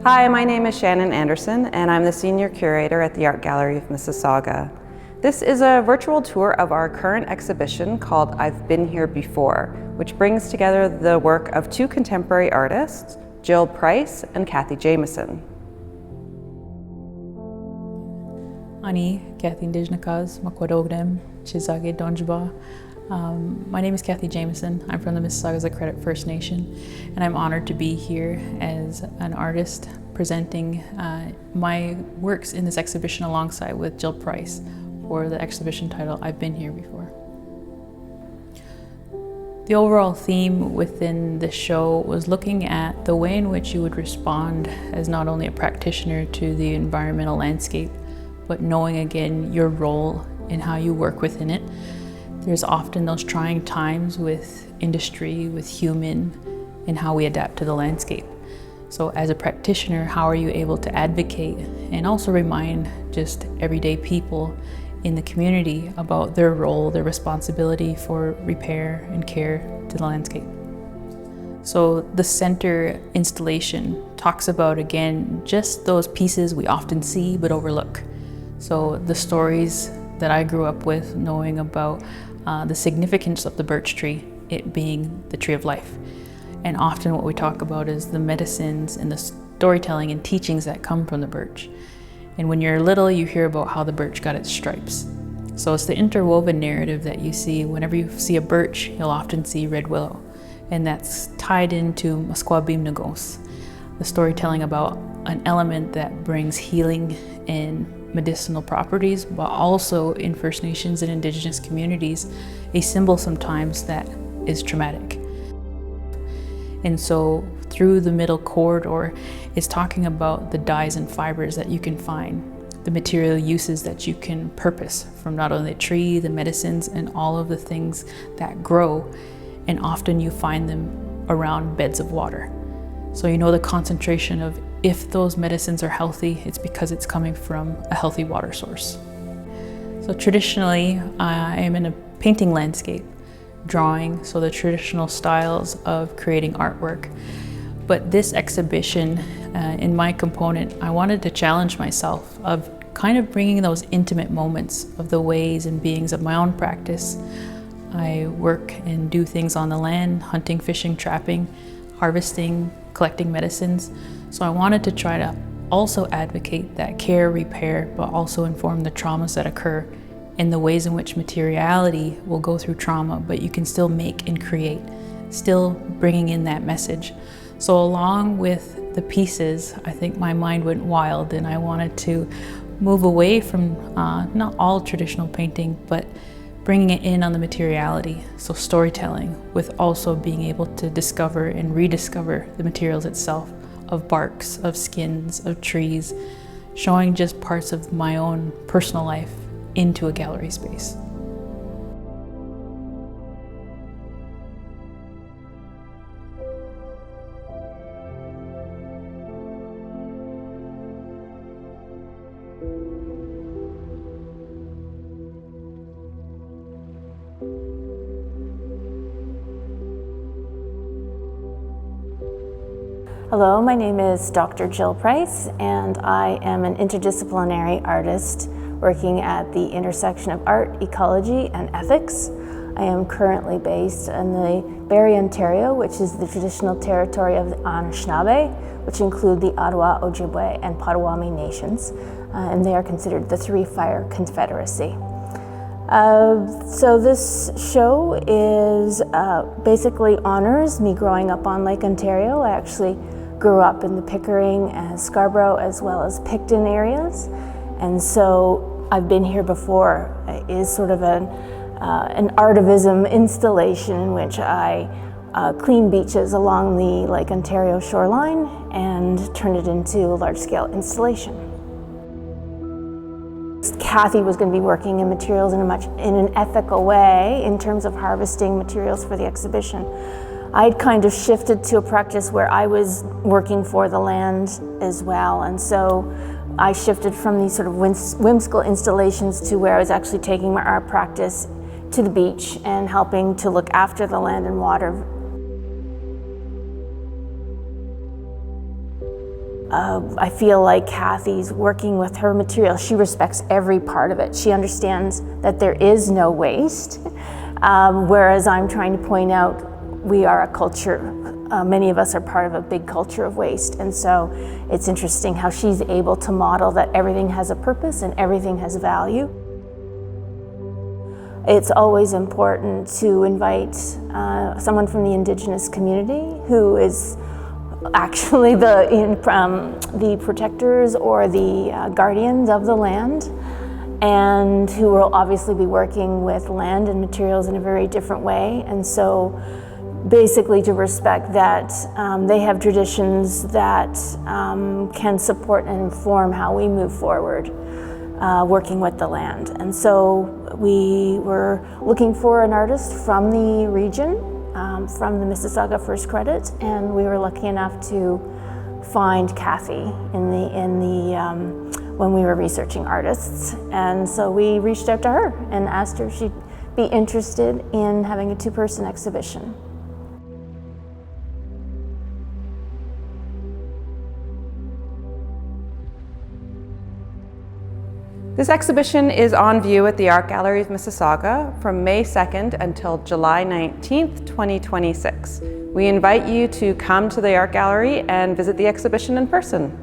Hi, my name is Shannon Anderson and I'm the Senior Curator at the Art Gallery of Mississauga. This is a virtual tour of our current exhibition called I've Been Here Before, which brings together the work of two contemporary artists, Jill Price and Cathie Jamieson. Ani, Cathie Indigenous, Makwadogdem, Chizage Donjba. My name is Cathie Jamieson. I'm from the Mississaugas Credit First Nation, and I'm honored to be here as an artist presenting my works in this exhibition alongside with Jill Price for the exhibition title, I've Been Here Before. The overall theme within the show was looking at the way in which you would respond as not only a practitioner to the environmental landscape, but knowing again your role in how you work within it. There's often those trying times with industry, with human, and how we adapt to the landscape. So as a practitioner, how are you able to advocate and also remind just everyday people in the community about their role, their responsibility for repair and care to the landscape? So the center installation talks about, again, just those pieces we often see but overlook. So the stories that I grew up with, knowing about the significance of the birch tree, it being the tree of life. And often what we talk about is the medicines and the storytelling and teachings that come from the birch. And when you're little, you hear about how the birch got its stripes. So it's the interwoven narrative that you see. Whenever you see a birch, you'll often see red willow. And that's tied into Masquabim-Nagos, the storytelling about an element that brings healing and medicinal properties, but also in First Nations and Indigenous communities, a symbol sometimes that is traumatic. And so through the middle corridor, it's talking about the dyes and fibers that you can find, the material uses that you can purpose from not only the tree, the medicines, and all of the things that grow. And often you find them around beds of water. So you know the concentration of if those medicines are healthy, it's because it's coming from a healthy water source. So traditionally, I am in a painting landscape, drawing, so the traditional styles of creating artwork. But this exhibition, in my component, I wanted to challenge myself of kind of bringing those intimate moments of the ways and beings of my own practice. I work and do things on the land, hunting, fishing, trapping, harvesting, collecting medicines. So I wanted to try to also advocate that care, repair, but also inform the traumas that occur and the ways in which materiality will go through trauma, but you can still make and create, still bringing in that message. So along with the pieces, I think my mind went wild and I wanted to move away from not all traditional painting, but bringing it in on the materiality, so storytelling, with also being able to discover and rediscover the materials itself, of barks, of skins, of trees, showing just parts of my own personal life into a gallery space. Hello, my name is Dr. Jill Price, and I am an interdisciplinary artist working at the intersection of art, ecology, and ethics. I am currently based in the Barrie, Ontario, which is the traditional territory of the Anishinaabe, which include the Ottawa, Ojibwe, and Potawatomi nations, and they are considered the Three Fire Confederacy. So this show is basically honors me growing up on Lake Ontario. I actually grew up in the Pickering and Scarborough as well as Picton areas, and so I've Been Here Before is sort of an artivism installation in which I clean beaches along the Lake Ontario shoreline and turn it into a large-scale installation. Cathie was going to be working in materials in an ethical way in terms of harvesting materials for the exhibition. I'd kind of shifted to a practice where I was working for the land as well, and so I shifted from these sort of whimsical installations to where I was actually taking my art practice to the beach and helping to look after the land and water I feel like Cathie's working with her material. She respects every part of it. She understands that there is no waste, whereas I'm trying to point out we are a culture, many of us are part of a big culture of waste, and so it's interesting how she's able to model that everything has a purpose and everything has value. It's always important to invite someone from the Indigenous community who is actually the protectors or the guardians of the land, and who will obviously be working with land and materials in a very different way. And so basically to respect that they have traditions that can support and inform how we move forward working with the land. And so we were looking for an artist from the region, from the Mississauga First Credit, and we were lucky enough to find Cathie when we were researching artists. And so we reached out to her and asked her if she'd be interested in having a two-person exhibition. This exhibition is on view at the Art Gallery of Mississauga from May 2nd until July 19th, 2026. We invite you to come to the Art Gallery and visit the exhibition in person.